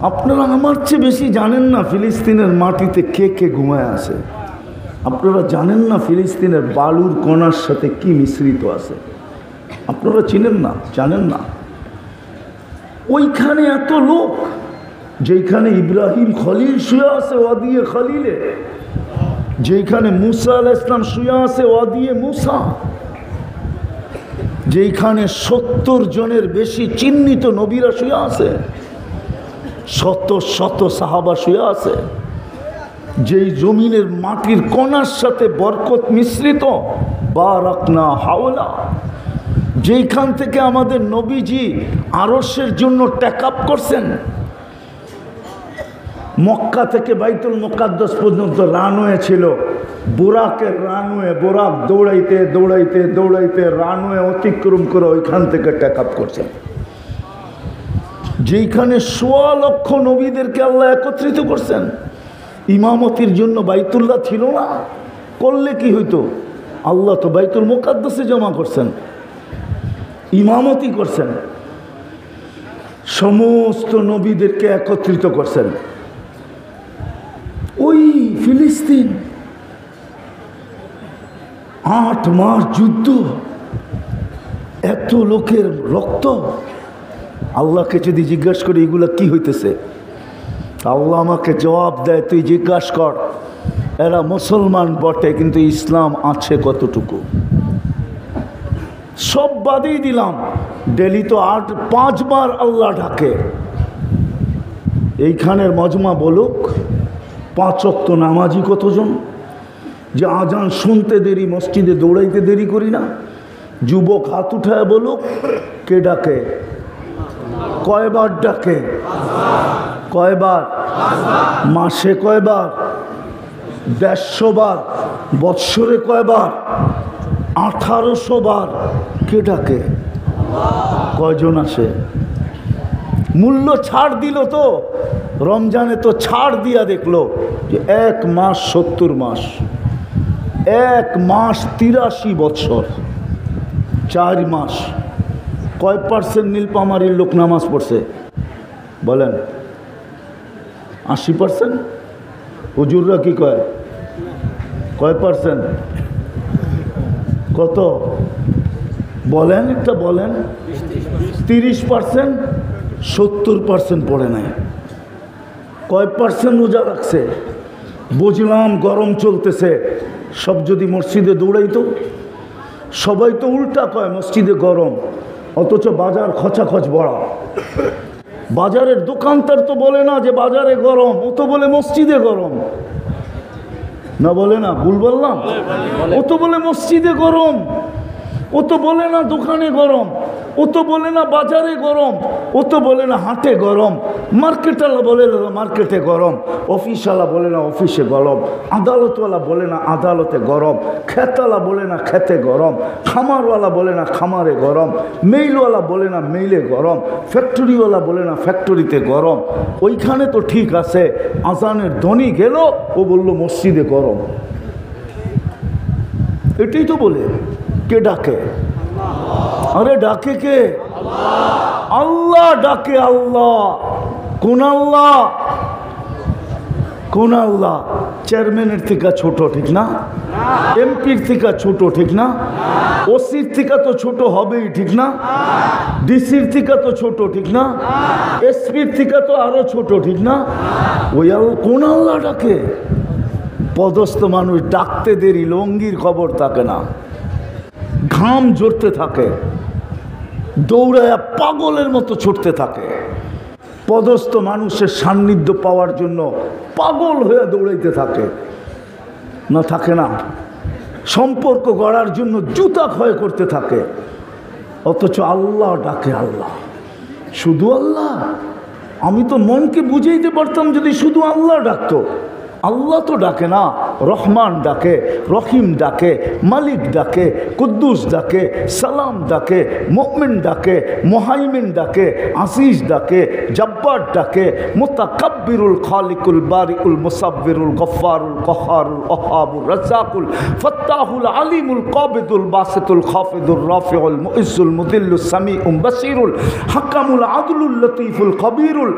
আপনারা আমার চেয়ে বেশি জানেন না ফিলিস্তিনের মাটিতে কে কে ঘুমায় আছে। আপনারা জানেন না ফিলিস্তিনের বালুর কণার সাথে কি মিশ্রিত আছে। আপনারা চিনেন না, জানেন না। ওইখানে এত লোক, যেখানে ইব্রাহিম খলিল শুয়ে আছে ওয়াদিয়ে খলিলে, যেখানে মুসা আলাইহিস সালাম শুয়ে আছে ওয়াদিয়ে মুসা, যেখানে 70 জনের বেশি চিহ্নিত নবীরা শুয়ে আছে, শত শত সাহাবা শুয়ে আছে, যেই জমিনের মাটির কণার সাথে বরকত মিশ্রিত, বারাকনা হাওলা, যেইখান থেকে আমাদের নবীজি আরশের জন্য টেকআপ করছেন। মক্কা থেকে বাইতুল মুকাদ্দাস পর্যন্ত রানওয়ে ছিল, বুরাকের রানওয়ে। বুরাক দৌড়াইতে দৌড়াইতে দৌড়াইতে রানওয়ে অতিক্রম করে ওইখান থেকে টেকআপ করছেন। যেইখানে 1.25 লক্ষ নবীদেরকে আল্লাহ একত্রিত করছেন। ইমামতির জন্য বাইতুল্লাহ ছিল না, করলে কি হইতো? আল্লাহ তো বাইতুল মুকাদ্দাসে জমা করছেন, ইমামতি করছেন, সমস্ত নবীদেরকে একত্রিত করছেন। ওই ফিলিস্তিন 8 মাস যুদ্ধ, এত লোকের রক্ত। আল্লাহকে যদি জিজ্ঞাসা করি এগুলা কি হইতেছে, আল্লাহ আমাকে জবাব দেয়, তুই জিজ্ঞাসা কর এরা মুসলমান বটে, কিন্তু ইসলাম আছে কতটুকু? সব বাদই দিলাম। ডেলি তো 5 বার আল্লাহ ডাকে, এইখানের মজমা বলুক 5 ওয়াক্ত নামাজি কতজন, যে আজান শুনতে দেরি মসজিদে দৌড়াইতে দেরি করি না। যুবক হাত উঠায় বলুক কে ডাকে, কয়বার ডাকে, কয়বার মাসে, কয়বার 150 বার, বৎসরে কয়বার 1800 বার। কে ডাকে, কয়জন আসে? মূল্য ছাড় দিল তো, রমজানে তো ছাড় দিয়া দেখলো যে 1 মাস 70 মাস, 1 মাস 83 বছর, 4 মাস কয় % নীলপামারির লোক নামাজ পড়ছে বলেন? 80%। হুজুররা কি কয়, কয় %? কত বলেন, একটা বলেন। 30%, 70% পড়ে নাই। কয় % রোজা রাখছে? বুঝলাম গরম চলতেছে, সব যদি মসজিদে দৌড়াইতো। সবাই তো উল্টা কয় মসজিদে গরম, অথচ বাজার খচাখচ বড়া। বাজারের দোকানদার তো বলে না যে বাজারে গরম, ও তো বলে মসজিদে গরম। না বলে না? ভুল বললাম? ও তো বলে মসজিদে গরম, ও তো বলে না দোকানে গরম, ও তো বলে না বাজারে গরম, ও তো বলে না হাটে গরম, মার্কেটওয়ালা বলে না মার্কেটে গরম, অফিসওয়ালা বলে না অফিসে গরম, আদালতওয়ালা বলে না আদালতে গরম, খেতওয়ালা বলে না খেতে গরম, খামারওয়ালা বলে না খামারে গরম, মেইলওয়ালা বলে না মেইলে গরম, ফ্যাক্টরিওয়ালা বলে না ফ্যাক্টরিতে গরম। ওইখানে তো ঠিক আছে, আজানের ধ্বনি গেল, ও বলল মসজিদে গরম। এটাই তো বলে। কে ডাকে? আরে ডাকে কে? আল্লাহ ডাকে। আল্লাহ কোন আল্লাহ? কোন আল্লাহ? চেয়ারম্যানের থেকে ছোট, ঠিক না? এমপির থেকে ছোট, ঠিক না? ওসির থেকে তো ছোট হবেই, ঠিক না? ডিসির থেকে তো ছোট, ঠিক না? এসপির থেকে তো আরো ছোট, ঠিক না? ওই কোন আল্লাহ ডাকে? পদস্থ মানুষ ডাকতে দেরি, লঙ্গির খবর থাকে না, ঘাম ঝরতে থাকে, দৌড়ায় পাগলের মতো ছুটতে থাকে। পদস্থ মানুষের সান্নিধ্য পাওয়ার জন্য পাগল হয়ে দৌড়াইতে থাকে, না থাকে না? সম্পর্ক গড়ার জন্য জুতা ক্ষয় করতে থাকে, অথচ আল্লাহ ডাকে। আল্লাহ, শুধু আল্লাহ। আমি তো মনকে বুঝাইতে পারতাম যদি শুধু আল্লাহ ডাকতো। আল্লাহ তো ডাকে না, রহমান ডাকে, রহিম ডাকে, মালিক ডাকে, কুদ্দুস ডাকে, সালাম ডাকে, মুমিন ডাকে, মুহাইমিন ডাকে, আসিস ডাকে, জব্বার ডাকে, মুতাকাব্বিরুল খালিকুল বারিউল মুসাব্বিরুল গফফারুল কহারুল ওহাবুর রাজ্জাকুল ফাত্তাহুল আলিমুল কাবিদুল বাসিতুল খাফিদুর রাফিউল মুইজ্জুল মুদিল্লুস সামিউম বাসিরুল হাকামুল আদলুল লতীফুল খবীরুল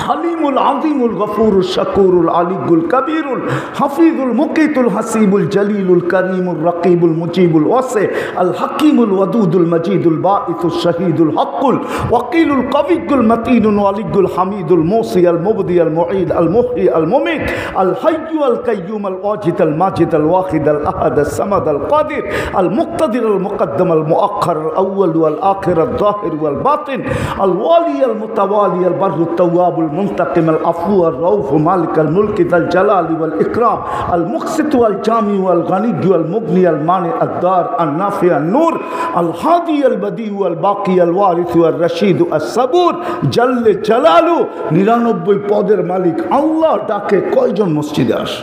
হালিমুল আজিমুল গফুরুল শাকুরুল আলিগুল কবিরুল হাফিজুল মুকিতুল হাসিবুল জলিলুল করিমুল রকিবুল মুজিবুল ওয়াসি আল হাকিমুল ওয়াদুদুল মজিদুল বাঈসুল শহীদুল হকুল ওয়াকিলুল কবিগুল মতিনুল ওয়ালিগুল হামিদুল মুসি আল মুবদি আল মুঈদ আল মুহয়ি আল মুমিত আল হাইয়্যু আল কাইয়্যুম আল ওয়াজিদ আল মাজিদ আল ওয়াহিদ আল আহাদ আল সামাদ আল কাদির আল মুক্তাদির আল মুকদ্দম আল মুআখ্খার আল আউয়াল ওয়াল আখির আল যাহির ওয়াল বাতিন আল ওয়ালি আল মুতাওয়ালি আল বাররুত তাওয়াবুল المنتقم العفو الرؤوف مالك الملك ذا الجلال والإكرام المقسط والجامع والغني والمغني المانع الدار النافع النور الهادي البديع والباقي الوارث والرشيد الصبور جل جلاله 99 পদের মালিক আল্লাহ ডাকে কয়জন মসজিদে আসে?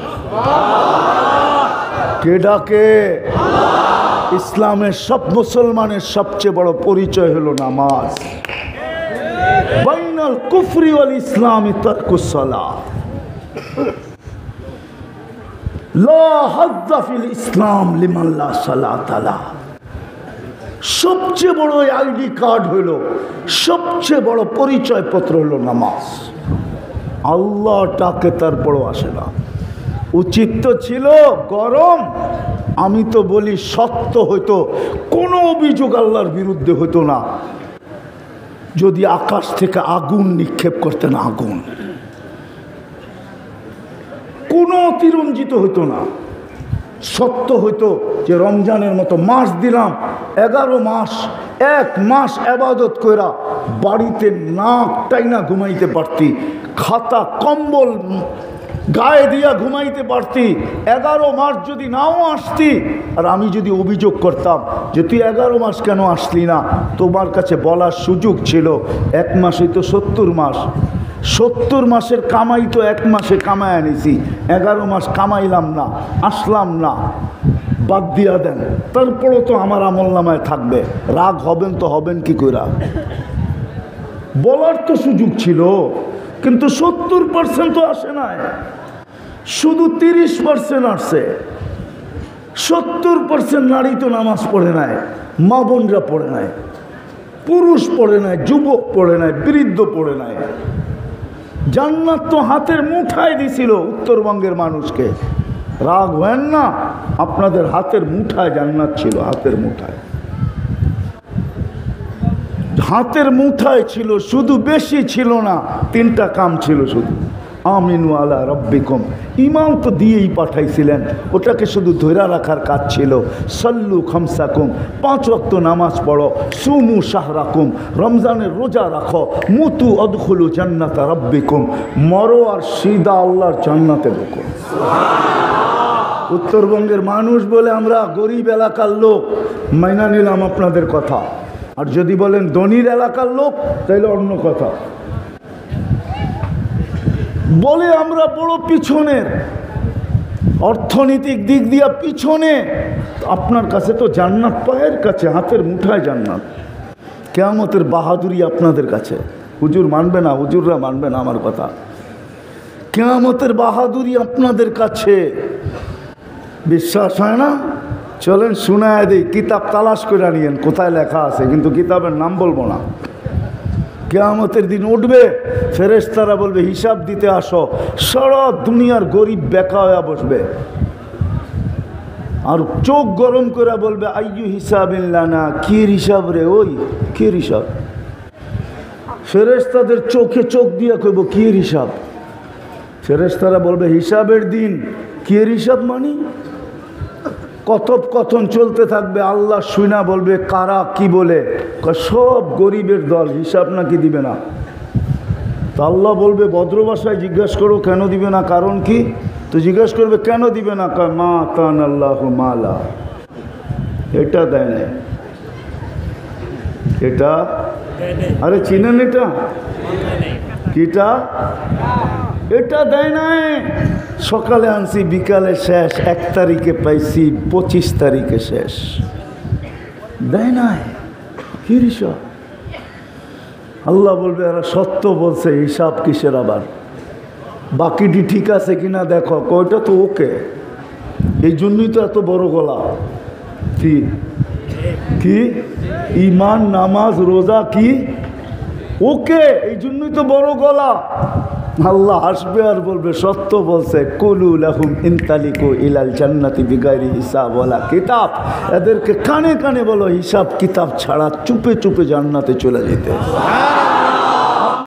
কে ডাকে? ইসলামের সব মুসলমানের সবচেয়ে বড় পরিচয় হলো নামাজ। বাইনাল কুফরি ওয়াল ইসলামি তারকুস সালাহ। লা হাজ্জা ফিল ইসলাম লিমান লা সালাতা লা। সবচেয়ে বড় আইডি কার্ড হলো, সবচেয়ে বড় পরিচয় পত্র হলো নামাজ। আল্লাহ ডাকে তারপরও আসে না। উচিত তো ছিল গরম, আমি তো বলি সত্য হইতো, কোনো অভিযোগ আল্লাহর বিরুদ্ধে হতো না যদি আকাশ থেকে আগুন নিক্ষেপ করতেন। আগুন কোনো অতিরঞ্জিত হইতো না। সত্য হইতো যে রমজানের মতো মাস দিলাম, 11 মাস এক মাস ইবাদত কইরা বাড়িতে নাক টাইনা ঘুমাইতে পারতি, খাতা কম্বল গায়ে দিয়া ঘুমাইতে পারতি। 11 মাস যদি নাও আসতি, আর আমি যদি অভিযোগ করতাম যে তুই 11 মাস কেন আসলি না, তোমার কাছে বলার সুযোগ ছিল। 1 মাসই তো 70 মাস, 70 মাসের কামাই তো 1 মাসে কামাই আনিছি, 11 মাস কামাইলাম না, আসলাম না, বাদ দিয়া দেন। তারপরও তো আমার আমলনামায় থাকবে। রাগ হবেন তো হবেন কি কইরা? বলার তো সুযোগ ছিল, কিন্তু 70% তো আসে নাই, শুধু 30% আসছে। 70% নারী তো নামাজ পড়ে নাই, মা বোনরা পড়ে নাই, পুরুষ পড়ে নাই, যুবক পড়ে নাই, বৃদ্ধ পড়ে নাই। জান্নাত তো হাতের মুঠায় দিছিল উত্তরবঙ্গের মানুষকে। রাগ হেন না, আপনাদের হাতের মুঠায় জান্নাত ছিল, হাতের মুঠায়, হাতের মুঠায় ছিল, শুধু বেশি ছিল না। 3টা কাম ছিল শুধু, আমিনু আলা রব্বিকুম, ইমাম তো দিয়েই পাঠাইছিলেন, ওটাকে শুধু ধরে রাখার কাজ ছিল। সল্লু খামসাকুম, 5 ওয়াক্ত নামাজ পড়ো, সুমু শাহরাকুম, রমজানের রোজা রাখো, মুতু অদখুলু জান্নাতা রব্বিকুম, মরো আর সিদা আল্লাহর জান্নাতে ঢোকো। উত্তরবঙ্গের মানুষ বলে আমরা গরিব এলাকার লোক, মাইনা নিলাম আপনাদের কথা। আর যদি বলেন ধনীর এলাকার লোক, তাহলে অন্য কথা। বলে আমরা বড় পিছনের, অর্থনৈতিক দিক দিয়া পিছনে। আপনার কাছে তো জান্নাত পায়ের কাছে, হাতের মুঠায় জান্নাত। কিয়ামতের বাহাদুরি আপনাদের কাছে। হুজুর মানবে না, হুজুররা মানবে না আমার কথা। কিয়ামতের বাহাদুরি আপনাদের কাছে। বিশ্বাস হয় না? চলেন শোনায় দিই, কিতাব তালাশ করে নিয়েন কোথায় লেখা আছে, কিন্তু কিতাবের নাম বলবো না। কিয়ামতের দিন উঠবে, ফেরেশতারা বলবে হিসাব দিতে আসো। সারা দুনিয়ার গরিব বেকা হয়ে বসবে, আর চোখ গরম করে বলবে আইয়ু হিসাবিল্লানা, কি হিসাব রে, ওই কি হিসাব? ফেরেশতাদের চোখে চোখ দিয়ে কইব কি হিসাব? ফেরেশতারা বলবে হিসাবের দিন কি হিসাব মানি? কথোপকথন চলতে থাকবে, আল্লাহ শুনা বলবে কারা কি বলে, সব গরিবের দল, হিসাব নাকি দিবে না। তো আল্লাহ বলবে ভদ্র ভাষায় জিজ্ঞাসা করো কেন দিবে না, কারণ কি? তো জিজ্ঞাসা করবে কেন দিবে না, মা তান আল্লাহ মালা, এটা দেয় না, এটা আরে চিনেন এটা কিটা, এটা দেয় নাই। সকালে আনছি, বিকালে শেষ, 1 তারিখে পাইছি, 25 তারিখে শেষ, দেয় নাই। কি হিসাব? আল্লাহ বলবে এরা সত্য বলছে, হিসাব কিসের আবার? বাকিটি ঠিক আছে কিনা দেখো, কয়টা তো ওকে। এই জন্যই তো এত বড় গলা। কি কি ইমান, নামাজ, রোজা কি ওকে, এই জন্যই তো বড় গলা। আল্লাহ হাসবে আর বলবে সত্য বলছে, কুলু লাহুম ইনতালিকু ইলাল জান্নাতি বিগাইরি হিসাব ওয়ালা কিতাব। এদেরকে কানে কানে বলো হিসাব কিতাব ছাড়া চুপে চুপে জান্নাতে চলে যেতে।